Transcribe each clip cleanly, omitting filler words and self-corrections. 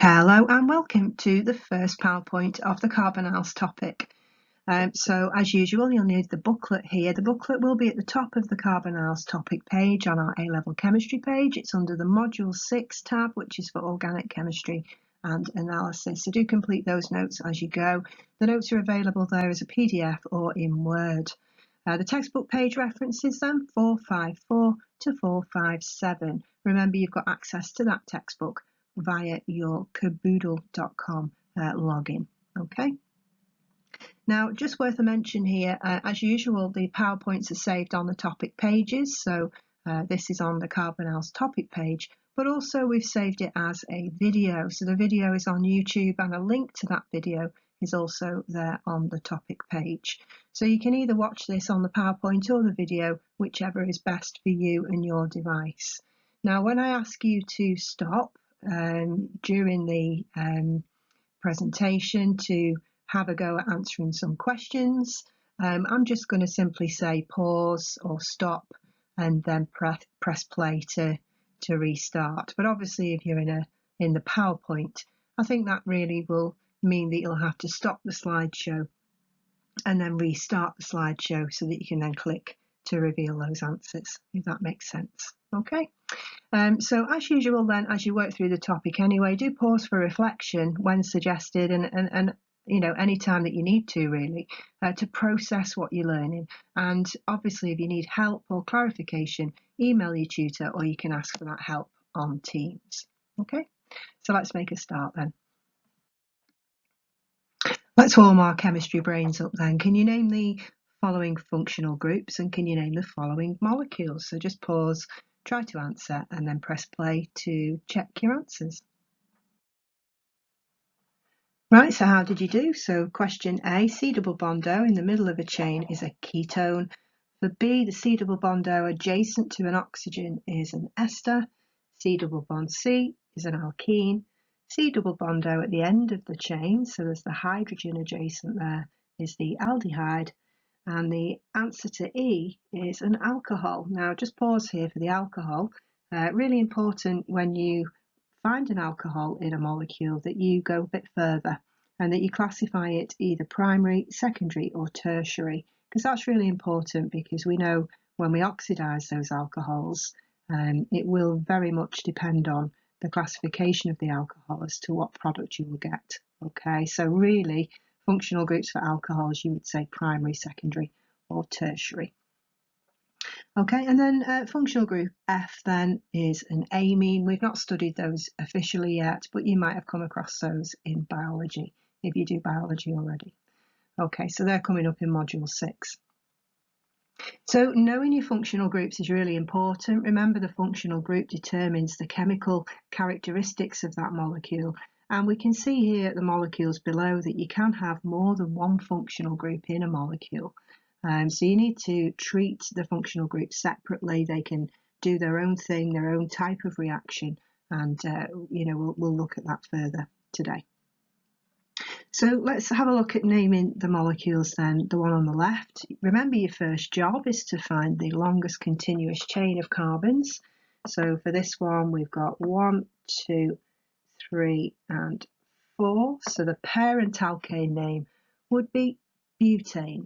Hello and welcome to the first PowerPoint of the carbonyls topic. So as usual, you'll need the booklet here. The booklet will be at the top of the carbonyls topic page on our A-level chemistry page. It's under the Module 6 tab, which is for organic chemistry and analysis. So do complete those notes as you go. The notes are available there as a PDF or in Word. The textbook page references them 454 to 457. Remember, you've got access to that textbook via your caboodle.com login. Okay. Now, just worth a mention here, as usual, the PowerPoints are saved on the topic pages. So this is on the carbonyls topic page, but also we've saved it as a video. So the video is on YouTube and a link to that video is also there on the topic page. So you can either watch this on the PowerPoint or the video, whichever is best for you and your device. Now, when I ask you to stop during the presentation to have a go at answering some questions, I'm just going to simply say pause or stop and then press play to restart. But obviously, if you're in the PowerPoint, I think that really will mean that you'll have to stop the slideshow and then restart the slideshow so that you can then click to reveal those answers, if that makes sense. Okay. So as usual then, as you work through the topic anyway, do pause for reflection when suggested and you know, any time that you need to really, to process what you're learning. And obviously if you need help or clarification, email your tutor or you can ask for that help on Teams. Okay, so let's make a start then. Let's warm our chemistry brains up then. Can you name the following functional groups and can you name the following molecules? So just pause, try to answer and then press play to check your answers. Right, so how did you do? So question A, C double bond O in the middle of a chain is a ketone. For B, the C double bond O adjacent to an oxygen is an ester. C double bond C is an alkene. C double bond O at the end of the chain, so there's the hydrogen adjacent there, is the aldehyde. And the answer to E is an alcohol. Now just pause here for the alcohol. Really important when you find an alcohol in a molecule that you go a bit further and that you classify it either primary, secondary or tertiary, because that's really important because we know when we oxidize those alcohols, it will very much depend on the classification of the alcohol as to what product you will get. Okay, so really functional groups for alcohols, you would say primary, secondary or tertiary. Okay, and then functional group F then is an amine. We've not studied those officially yet, but you might have come across those in biology if you do biology already. Okay, so they're coming up in Module 6. So knowing your functional groups is really important. Remember, the functional group determines the chemical characteristics of that molecule. And we can see here at the molecules below that you can have more than one functional group in a molecule. So you need to treat the functional groups separately. They can do their own thing, their own type of reaction, and you know, we'll look at that further today. So let's have a look at naming the molecules then. The one on the left, remember your first job is to find the longest continuous chain of carbons. So for this one we've got 1, 2, 3 and 4. So the parent alkane name would be butane.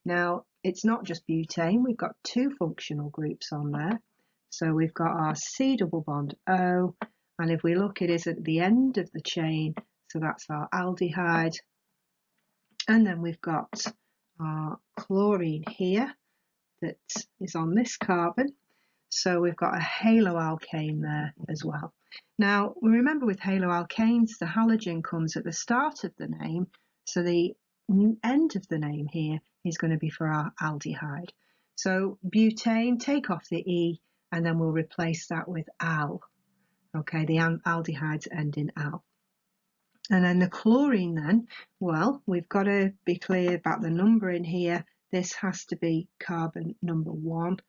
Now, it's not just butane, we've got two functional groups on there. So we've got our C double bond O, and if we look, it is at the end of the chain, so that's our aldehyde. And then we've got our chlorine here that is on this carbon. So we've got a haloalkane there as well. Now, remember with haloalkanes, the halogen comes at the start of the name, so the end of the name here is going to be for our aldehyde. So butane, take off the E and then we'll replace that with al. Okay, the aldehydes end in al. And then the chlorine then, well, we've got to be clear about the number in here. This has to be carbon number 1.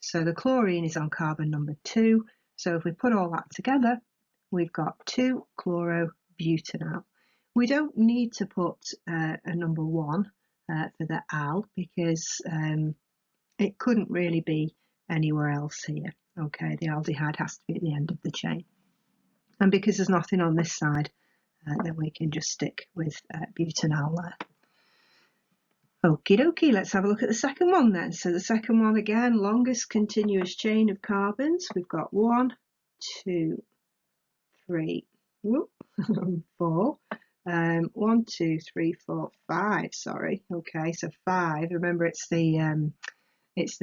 So the chlorine is on carbon number 2. So if we put all that together, we've got 2-chlorobutanol. We don't need to put a number 1 for the al because it couldn't really be anywhere else here. Okay, the aldehyde has to be at the end of the chain. And because there's nothing on this side, then we can just stick with butanol there. Okie dokie, let's have a look at the second one then. So the second one again, longest continuous chain of carbons. We've got 1, 2, 3, 4. 1, 2, 3, 4, 5. Sorry. Okay, so 5. Remember, it's the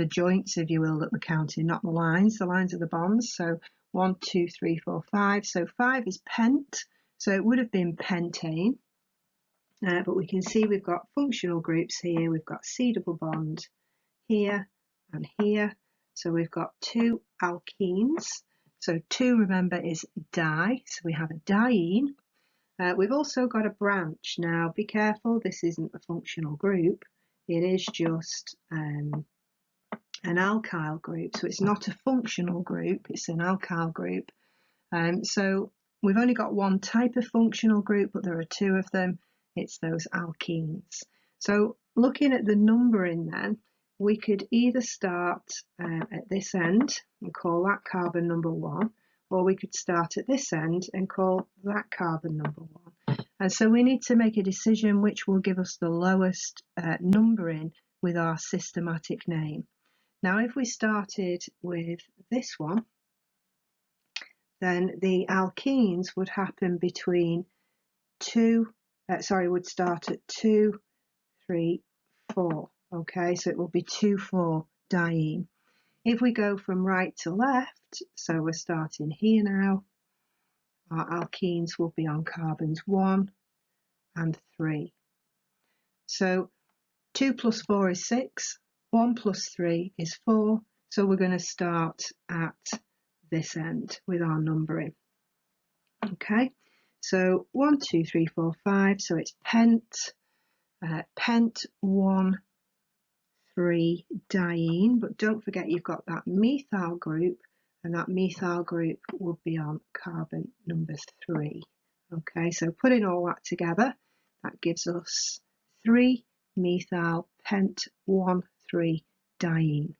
joints, if you will, that we're counting, not the lines. The lines are the bonds. So 1, 2, 3, 4, 5. So 5 is pent. So it would have been pentane. But we can see we've got functional groups here. We've got C double bond here and here. So we've got 2 alkenes. So 2, remember, is di. So we have a diene. We've also got a branch. Now be careful, this isn't a functional group. It is just an alkyl group. So it's not a functional group, it's an alkyl group. So we've only got one type of functional group, but there are 2 of them. It's those alkenes. So looking at the numbering then, we could either start at this end and call that carbon number 1, or we could start at this end and call that carbon number 1. And so we need to make a decision which will give us the lowest numbering with our systematic name. Now if we started with this one, then the alkenes would happen between would start at 2, 3, 4. Okay, so it will be 2, 4 diene. If we go from right to left, so we're starting here now, our alkenes will be on carbons 1 and 3. So 2 plus 4 is 6, 1 plus 3 is 4, so we're going to start at this end with our numbering. Okay, so 1, 2, 3, 4, 5, so it's pent 1, 3 diene, but don't forget you've got that methyl group, and that methyl group will be on carbon number 3. Okay, so putting all that together, that gives us 3 methyl pent 1, 3 diene.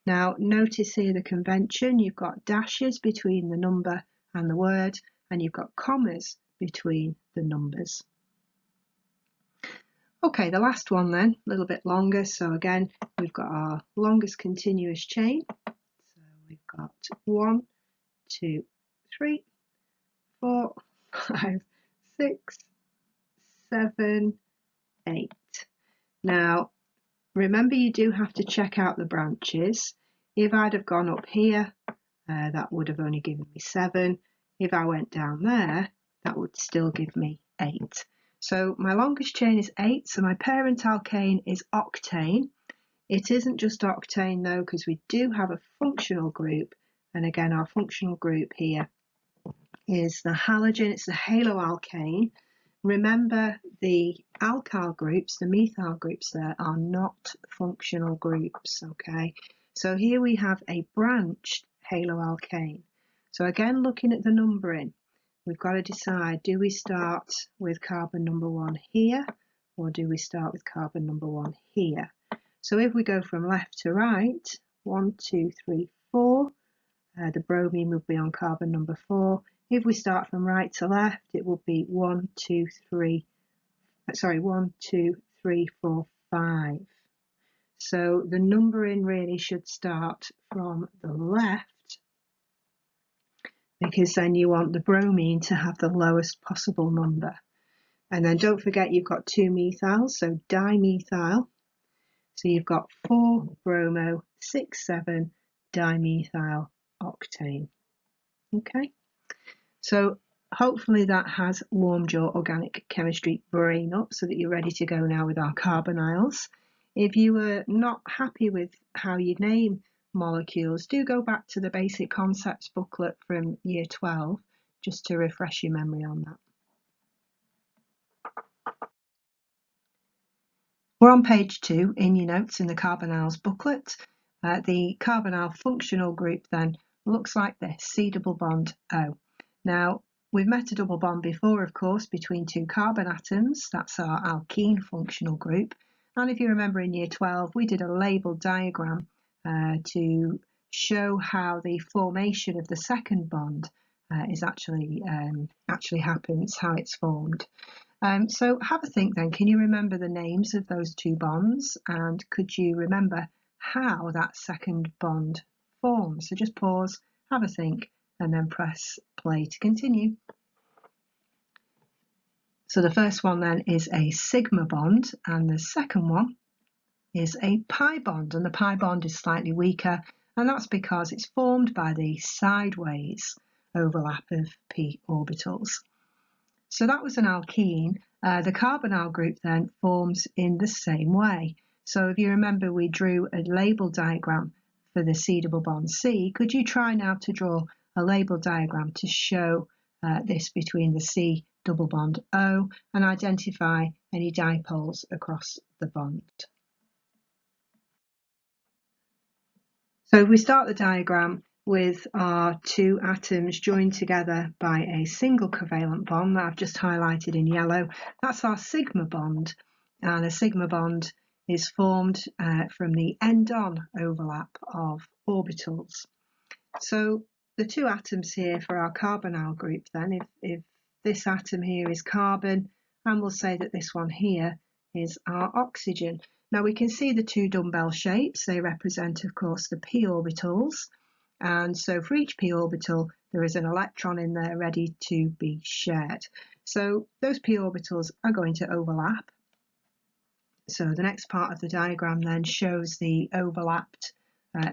Now notice here the convention, you've got dashes between the number and the word, and you've got commas between the numbers. Okay, the last one then, a little bit longer. So again, we've got our longest continuous chain. So we've got 1, 2, 3, 4, 5, 6, 7, 8. Now, remember you do have to check out the branches. If I'd have gone up here, that would have only given me 7. If I went down there, that would still give me 8. So my longest chain is 8, so my parent alkane is octane. It isn't just octane though, because we do have a functional group, and again our functional group here is the halogen, it's the haloalkane. Remember the alkyl groups, the methyl groups there are not functional groups, okay? So here we have a branched haloalkane. So again, looking at the numbering, we've got to decide, do we start with carbon number 1 here, or do we start with carbon number 1 here? So if we go from left to right, 1, 2, 3, 4, the bromine will be on carbon number 4. If we start from right to left, it will be 1, 2, 3, 4, 5. So the numbering really should start from the left, because then you want the bromine to have the lowest possible number. And then don't forget you've got 2 methyls, so dimethyl. So you've got 4 bromo, 6, 7 dimethyl octane. Okay, so hopefully that has warmed your organic chemistry brain up so that you're ready to go now with our carbonyls. If you were not happy with how you name molecules, do go back to the basic concepts booklet from year 12 just to refresh your memory on that. We're on page 2 in your notes in the carbonyls booklet. The carbonyl functional group then looks like this, C double bond O. Now we've met a double bond before, of course, between 2 carbon atoms. That's our alkene functional group. And if you remember in year 12, we did a labeled diagram to show how the formation of the second bond is actually happens, how it's formed. So have a think then. Can you remember the names of those two bonds, and could you remember how that second bond forms? So just pause, have a think, and then press play to continue. So the first one then is a sigma bond, and the second one is a pi bond, and the pi bond is slightly weaker, and that's because it's formed by the sideways overlap of p orbitals. So that was an alkene. The carbonyl group then forms in the same way. So if you remember, we drew a label diagram for the C double bond C. Could you try now to draw a label diagram to show this between the C double bond O and identify any dipoles across the bond? So if we start the diagram with our two atoms joined together by a single covalent bond that I've just highlighted in yellow, that's our sigma bond, and a sigma bond is formed from the end-on overlap of orbitals. So the two atoms here for our carbonyl group then, if this atom here is carbon, and we'll say that this one here is our oxygen. Now we can see the two dumbbell shapes. They represent, of course, the p orbitals. And so for each p orbital, there is an electron in there ready to be shared. So those p orbitals are going to overlap. So the next part of the diagram then shows the overlapped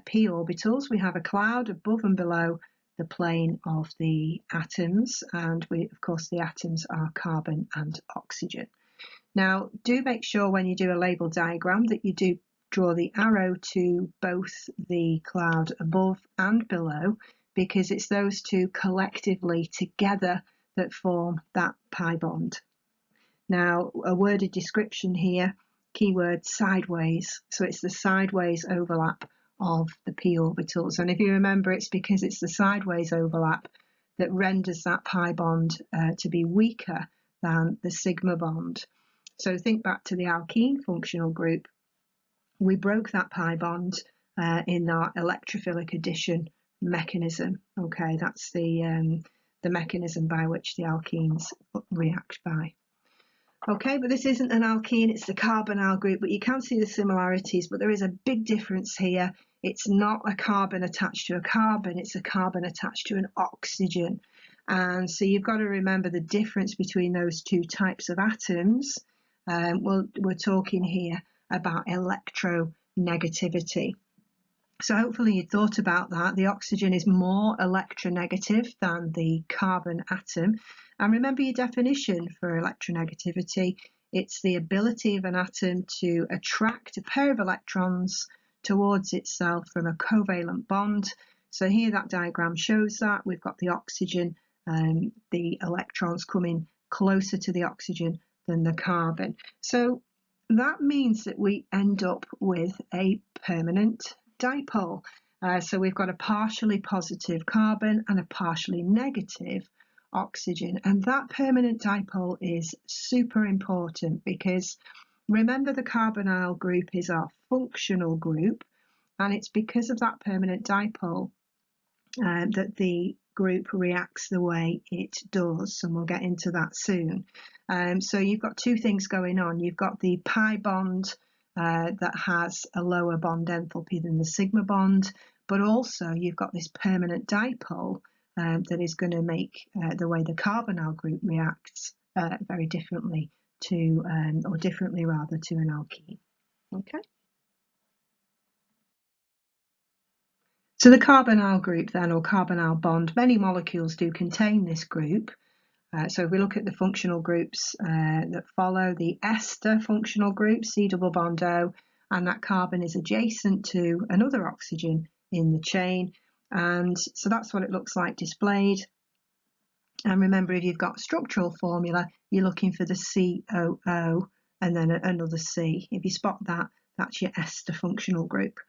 p orbitals. We have a cloud above and below the plane of the atoms, and of course the atoms are carbon and oxygen. Now, do make sure when you do a label diagram that you do draw the arrow to both the cloud above and below, because it's those two collectively together that form that pi bond. Now, a worded description here, keyword sideways, so it's the sideways overlap of the p orbitals. And if you remember, it's because it's the sideways overlap that renders that pi bond to be weaker than the sigma bond. So think back to the alkene functional group. We broke that pi bond in our electrophilic addition mechanism. Okay, that's the mechanism by which the alkenes react by. Okay, but this isn't an alkene, it's the carbonyl group, but you can see the similarities, but there is a big difference here. It's not a carbon attached to a carbon, it's a carbon attached to an oxygen. And so you've got to remember the difference between those two types of atoms. We're talking here about electronegativity. So hopefully you thought about that. The oxygen is more electronegative than the carbon atom. And remember your definition for electronegativity. It's the ability of an atom to attract a pair of electrons towards itself from a covalent bond. So here that diagram shows that. We've got the oxygen, the electrons coming closer to the oxygen than the carbon. So that means that we end up with a permanent dipole. So we've got a partially positive carbon and a partially negative oxygen, and that permanent dipole is super important because remember the carbonyl group is our functional group, and it's because of that permanent dipole that the group reacts the way it does, and we'll get into that soon. So you've got two things going on. You've got the pi bond that has a lower bond enthalpy than the sigma bond, but also you've got this permanent dipole that is going to make the way the carbonyl group reacts very differently to, or differently rather, to an alkene. Okay. So the carbonyl group then, or carbonyl bond, many molecules do contain this group. So if we look at the functional groups that follow, the ester functional group, C double bond O, and that carbon is adjacent to another oxygen in the chain. And so that's what it looks like displayed. And remember, if you've got structural formula, you're looking for the COO and then another C. If you spot that, that's your ester functional group.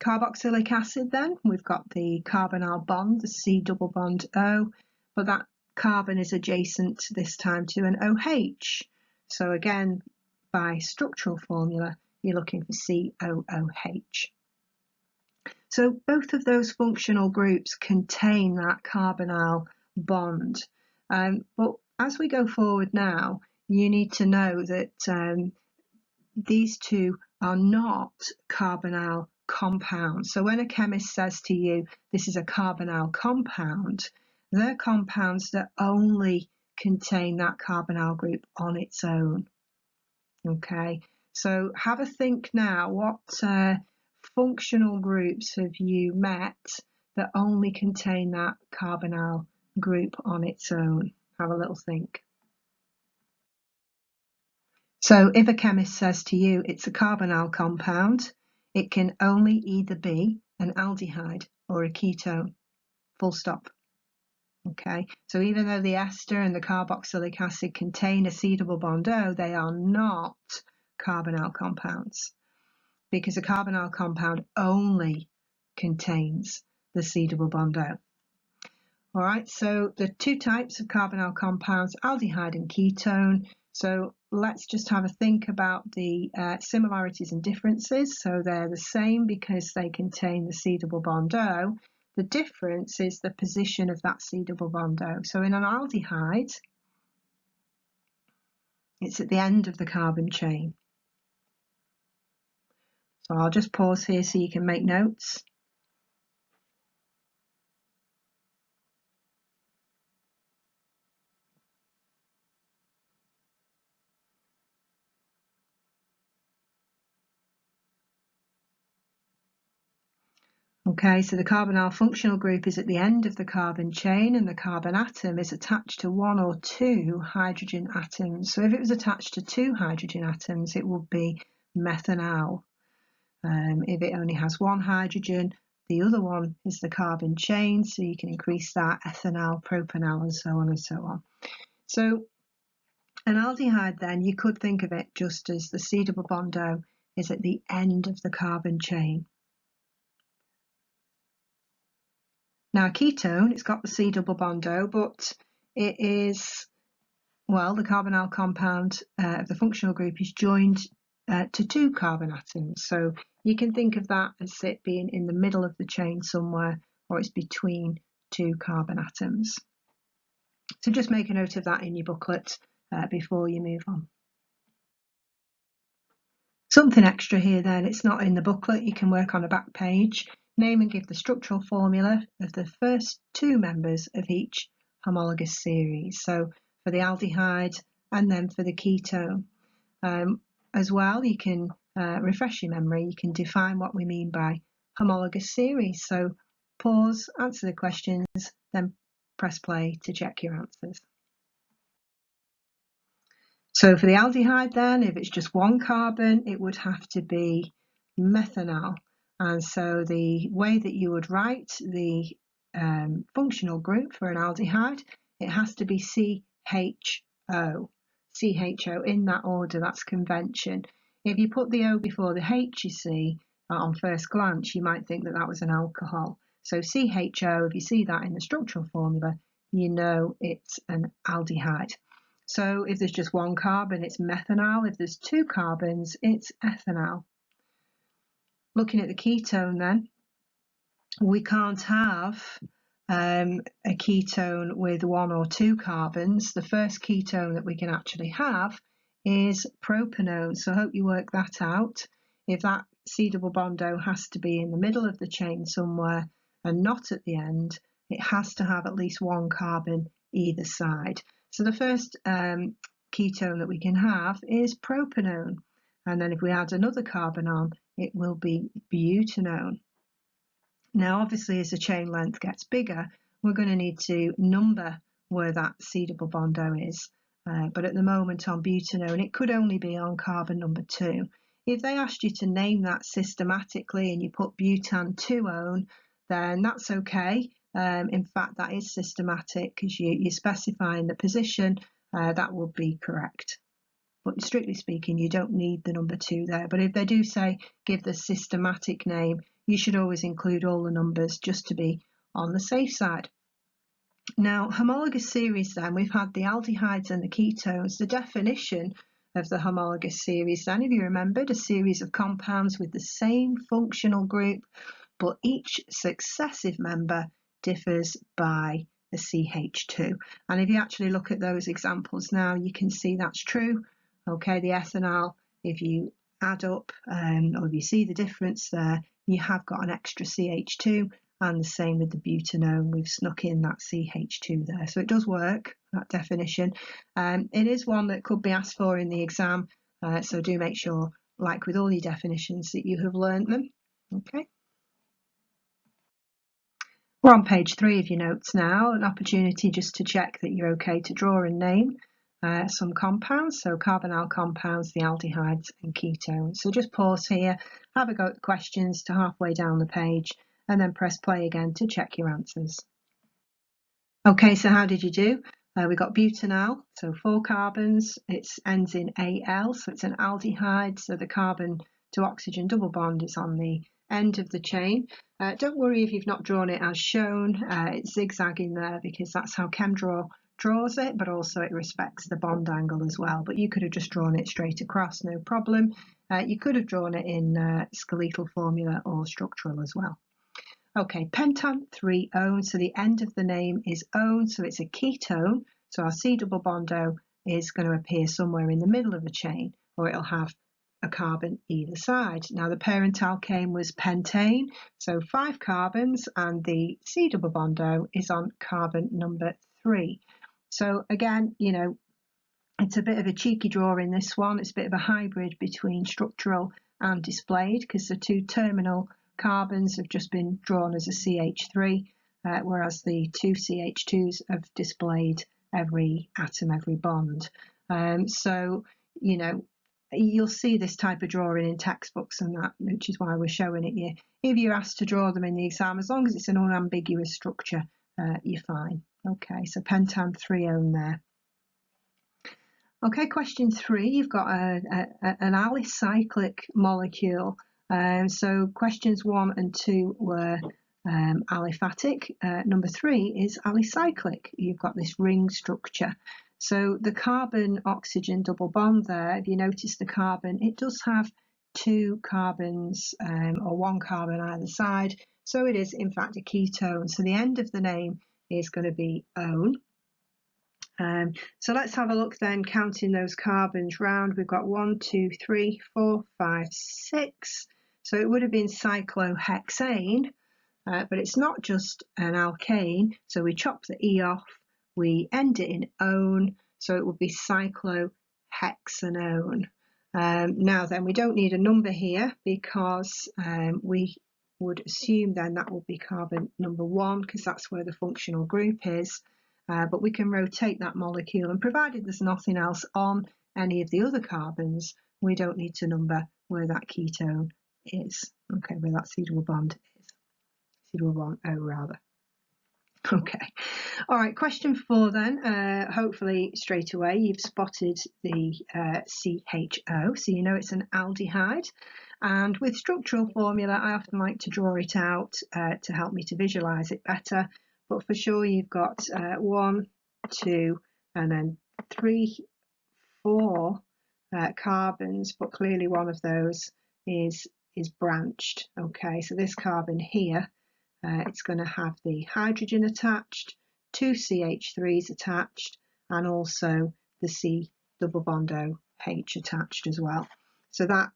Carboxylic acid then, we've got the carbonyl bond, the C double bond O, but that carbon is adjacent this time to an OH. So again, by structural formula, you're looking for COOH. So both of those functional groups contain that carbonyl bond. But as we go forward now, you need to know that these two are not carbonyl compounds. So when a chemist says to you, this is a carbonyl compound, they're compounds that only contain that carbonyl group on its own. Okay, so have a think now, what functional groups have you met that only contain that carbonyl group on its own? Have a little think. So if a chemist says to you it's a carbonyl compound, it can only either be an aldehyde or a ketone, full stop. Okay, so even though the ester and the carboxylic acid contain a C double bond O, they are not carbonyl compounds, because a carbonyl compound only contains the C double bond O. All right, so the two types of carbonyl compounds, aldehyde and ketone. So let's just have a think about the similarities and differences. So they're the same because they contain the C double bond O. The difference is the position of that C double bond O. So in an aldehyde, it's at the end of the carbon chain. So I'll just pause here so you can make notes. Okay, so the carbonyl functional group is at the end of the carbon chain, and the carbon atom is attached to one or two hydrogen atoms. So if it was attached to two hydrogen atoms, it would be methanal. If it only has one hydrogen, the other one is the carbon chain, so you can increase that, ethanal, propanal, and so on and so on. So an aldehyde then, you could think of it just as the C double bond O is at the end of the carbon chain. Now, a ketone, it's got the C double bond O, but it is, well, the carbonyl compound of the functional group is joined to two carbon atoms. So you can think of that as it being in the middle of the chain somewhere, or it's between two carbon atoms. So just make a note of that in your booklet before you move on. Something extra here then, it's not in the booklet, you can work on a back page. Name and give the structural formula of the first two members of each homologous series. So for the aldehyde and then for the ketone. As well, you can refresh your memory, you can define what we mean by homologous series. So pause, answer the questions, then press play to check your answers. So for the aldehyde then, if it's just one carbon, it would have to be methanal. And so the way that you would write the functional group for an aldehyde, it has to be CHO. CHO in that order, that's convention. If you put the O before the H, you see, on first glance, you might think that that was an alcohol. So CHO, if you see that in the structural formula, you know it's an aldehyde. So if there's just one carbon, it's methanal. If there's two carbons, it's ethanal. Looking at the ketone then, we can't have a ketone with one or two carbons. The first ketone that we can actually have is propanone. So I hope you work that out. If that C double bond O has to be in the middle of the chain somewhere and not at the end, it has to have at least one carbon either side. So the first ketone that we can have is propanone. And then if we add another carbon on, it will be butanone. Now, obviously, as the chain length gets bigger, we're going to need to number where that C double bond O is. But at the moment on butanone, it could only be on carbon number 2. If they asked you to name that systematically and you put butan 2-one, then that's okay. In fact, that is systematic because you're specifying the position. That would be correct. But strictly speaking, you don't need the number 2 there. But if they do say give the systematic name, you should always include all the numbers just to be on the safe side. Now, homologous series then, we've had the aldehydes and the ketones. The definition of the homologous series then, if you remembered, a series of compounds with the same functional group, but each successive member differs by a CH2. And if you actually look at those examples now, you can see that's true. Okay, the ethanol, if you add up or if you see the difference there, you have got an extra CH2, and the same with the butanone, we've snuck in that CH2 there. So it does work, that definition. It is one that could be asked for in the exam, so do make sure, like with all your definitions, that you have learned them. Okay. We're on page 3 of your notes now, an opportunity just to check that you're okay to draw and name some compounds, so carbonyl compounds, the aldehydes and ketones. So just pause here, have a go at the questions to halfway down the page, and then press play again to check your answers. Okay, so how did you do? We got butanol, so 4 carbons, it ends in Al, so it's an aldehyde, so the carbon to oxygen double bond is on the end of the chain. Don't worry if you've not drawn it as shown, it's zigzagging there because that's how ChemDraw draws it, but also it respects the bond angle as well. But you could have just drawn it straight across, no problem. You could have drawn it in skeletal formula or structural as well. Okay, pentan 3-one, so the end of the name is -one, so it's a ketone. So our C double bond O is going to appear somewhere in the middle of the chain, or it'll have a carbon either side. Now the parent alkane was pentane, so 5 carbons, and the C double bond O is on carbon number 3. So again, you know, it's a bit of a cheeky draw in this one. It's a bit of a hybrid between structural and displayed, because the 2 terminal carbons have just been drawn as a CH3, whereas the 2 CH2s have displayed every atom, every bond. So, you know, you'll see this type of drawing in textbooks and that, which is why we're showing it here. If you're asked to draw them in the exam, as long as it's an unambiguous structure, you're fine. Okay, so pentan 3-one there. Okay, question 3, you've got an alicyclic molecule. So questions 1 and 2 were aliphatic. Number 3 is alicyclic. You've got this ring structure. So the carbon-oxygen double bond there, if you notice the carbon, it does have 2 carbons or 1 carbon either side. So it is in fact a ketone. So the end of the name is going to be -one. So let's have a look then, counting those carbons round. We've got 1, 2, 3, 4, 5, 6. So it would have been cyclohexane, but it's not just an alkane. So we chop the E off, we end it in -one, so it would be cyclohexanone. Now then, we don't need a number here because we would assume then that will be carbon number 1, because that's where the functional group is. But we can rotate that molecule, and provided there's nothing else on any of the other carbons, we don't need to number where that ketone is. Okay, where that C double bond is. C double bond O rather. Okay, all right, question 4 then. Hopefully straight away you've spotted the CHO, so you know it's an aldehyde. And with structural formula, I often like to draw it out to help me to visualise it better. But for sure you've got 1, 2, and then 3, 4 carbons, but clearly one of those is branched. Okay, so this carbon here, it's going to have the hydrogen attached, 2 CH3s attached, and also the C double bond O H attached as well. So that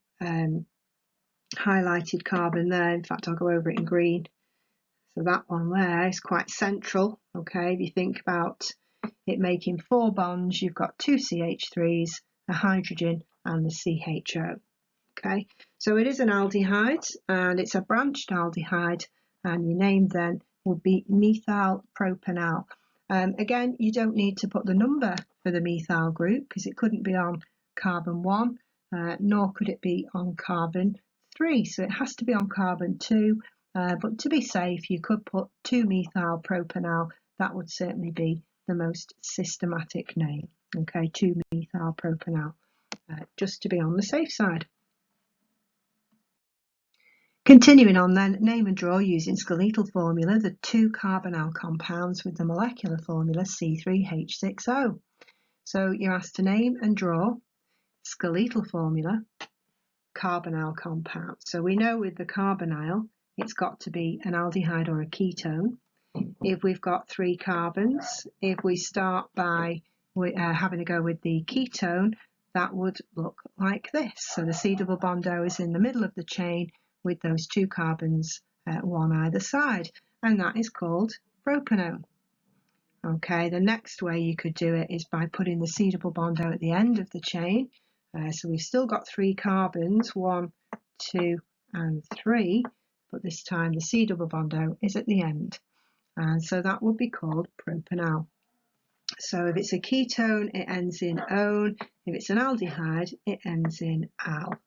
highlighted carbon there, in fact I'll go over it in green. So that one there is quite central. Okay, if you think about it making 4 bonds, you've got 2 CH3s, a hydrogen, and the CHO. Okay, so it is an aldehyde, and it's a branched aldehyde, and your name then would be methyl propanal. Again, you don't need to put the number for the methyl group because it couldn't be on carbon 1, nor could it be on carbon 3. So it has to be on carbon 2. But to be safe, you could put 2-methyl propanal. That would certainly be the most systematic name. Okay, 2-methyl propanal, just to be on the safe side. Continuing on then, name and draw using skeletal formula the 2 carbonyl compounds with the molecular formula C3H6O. So you're asked to name and draw skeletal formula carbonyl compound. So we know with the carbonyl, it's got to be an aldehyde or a ketone. if we've got 3 carbons. If we start by having a go with the ketone, that would look like this. So the C double bond O is in the middle of the chain with those 2 carbons, one either side, and that is called propanone. Okay, the next way you could do it is by putting the C double bond O at the end of the chain. So we've still got 3 carbons, 1, 2 and 3, but this time the C double bond O is at the end, and so that would be called propanal. So if it's a ketone, it ends in -one. If it's an aldehyde, it ends in -al.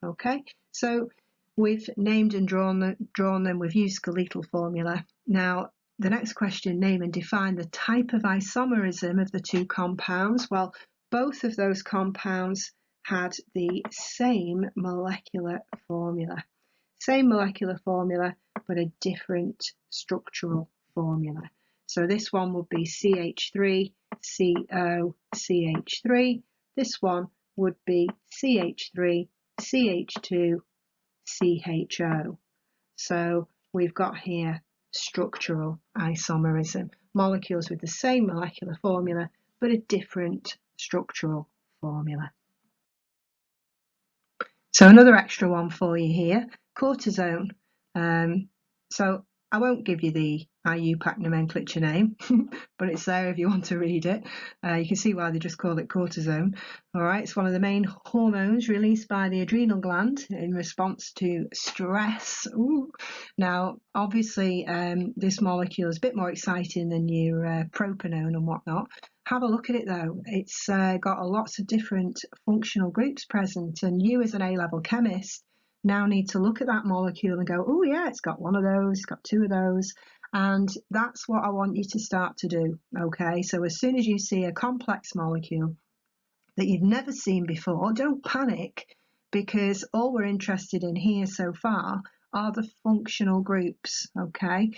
Okay, so we've named and drawn them. We've used skeletal formula. Now the next question, name and define the type of isomerism of the 2 compounds. Well, both of those compounds had the same molecular formula. Same molecular formula, but a different structural formula. So this one would be CH3, CO, CH3. This one would be CH3, CH2, CHO. So we've got here structural isomerism, molecules with the same molecular formula but a different structural formula. So another extra one for you here, cortisone. So I won't give you the IUPAC nomenclature name, but it's there if you want to read it. You can see why they just call it cortisone. All right, it's one of the main hormones released by the adrenal gland in response to stress. Ooh. Now, obviously, this molecule is a bit more exciting than your propanone and whatnot. Have a look at it though. It's got lots of different functional groups present, and you as an A-level chemist now need to look at that molecule and go, oh yeah, it's got 1 of those, it's got 2 of those, and that's what I want you to start to do. Okay, so as soon as you see a complex molecule that you've never seen before, don't panic, because all we're interested in here so far are the functional groups. Okay,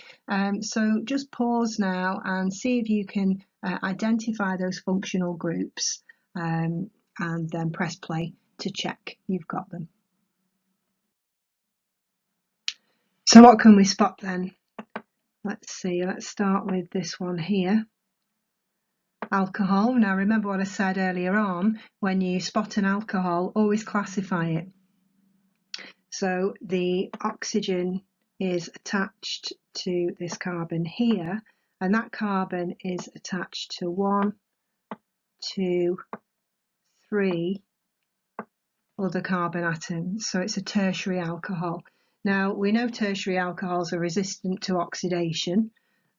so just pause now and see if you can identify those functional groups, and then press play to check you've got them. So what can we spot then? Let's see, let's start with this one here. Alcohol. Now remember what I said earlier on, when you spot an alcohol, always classify it. So the oxygen is attached to this carbon here, and that carbon is attached to 1, 2, 3 other carbon atoms. So it's a tertiary alcohol. Now we know tertiary alcohols are resistant to oxidation,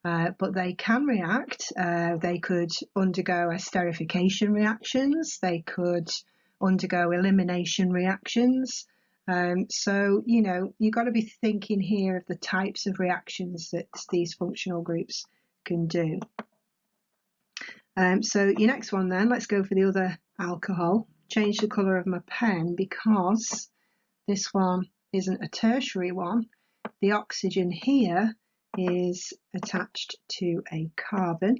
but they can react. They could undergo esterification reactions. They could undergo elimination reactions. So, you know, you've got to be thinking here of the types of reactions that these functional groups can do. So your next one then, let's go for the other alcohol. Change the colour of my pen because this one isn't a tertiary one. The oxygen here is attached to a carbon,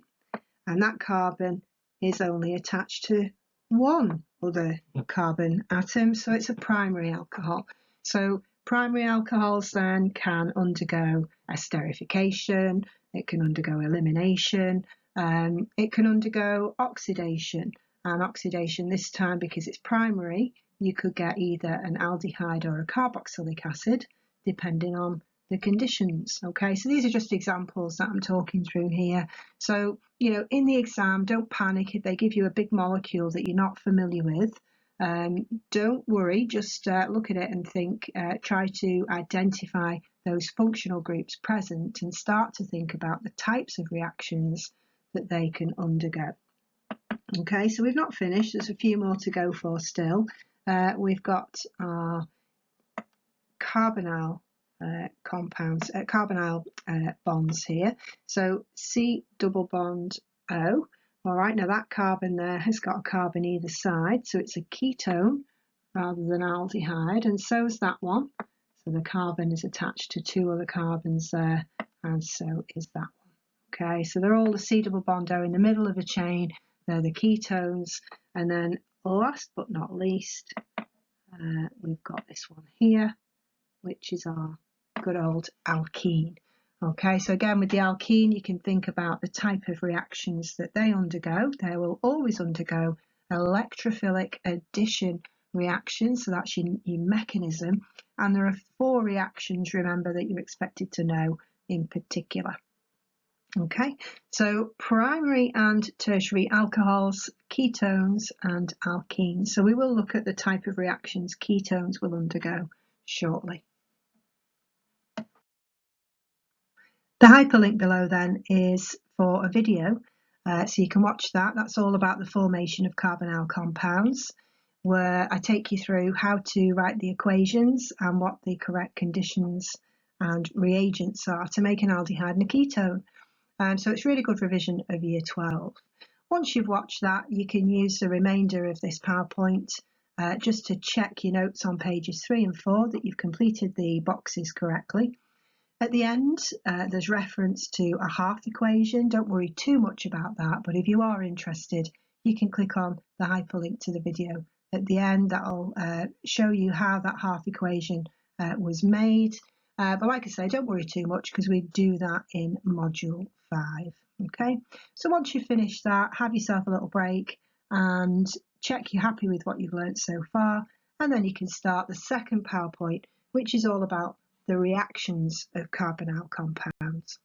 and that carbon is only attached to 1 other carbon atom, so it's a primary alcohol. So primary alcohols then can undergo esterification, it can undergo elimination, it can undergo oxidation, and oxidation this time, because it's primary, you could get either an aldehyde or a carboxylic acid depending on the conditions. Okay, so these are just examples that I'm talking through here. So, you know, in the exam, don't panic if they give you a big molecule that you're not familiar with. Don't worry, just look at it and think, try to identify those functional groups present and start to think about the types of reactions that they can undergo. Okay, so we've not finished, there's a few more to go for still. We've got our carbonyl compounds, carbonyl bonds here. So C double bond O. All right, now that carbon there has got a carbon either side, so it's a ketone rather than aldehyde, and so is that one. So the carbon is attached to 2 other carbons there, and so is that one. Okay, so they're all the C double bond O in the middle of a chain. They're the ketones, and then last but not least, we've got this one here, which is our good old alkene. Okay, so again with the alkene, you can think about the type of reactions that they undergo. They will always undergo electrophilic addition reactions, so that's your mechanism. And there are 4 reactions, remember, that you're expected to know in particular. Okay, so primary and tertiary alcohols, ketones and alkenes. So we will look at the type of reactions ketones will undergo shortly. The hyperlink below then is for a video, so you can watch that. That's all about the formation of carbonyl compounds, where I take you through how to write the equations and what the correct conditions and reagents are to make an aldehyde and a ketone. So it's really good revision of year 12. Once you've watched that, you can use the remainder of this PowerPoint just to check your notes on pages 3 and 4 that you've completed the boxes correctly. At the end, there's reference to a half equation. Don't worry too much about that, but if you are interested, you can click on the hyperlink to the video at the end. That'll show you how that half equation was made. But like I say, don't worry too much because we do that in module 5. Okay, so once you've finished that, have yourself a little break and check you're happy with what you've learned so far, and then you can start the second PowerPoint, which is all about the reactions of carbonyl compounds.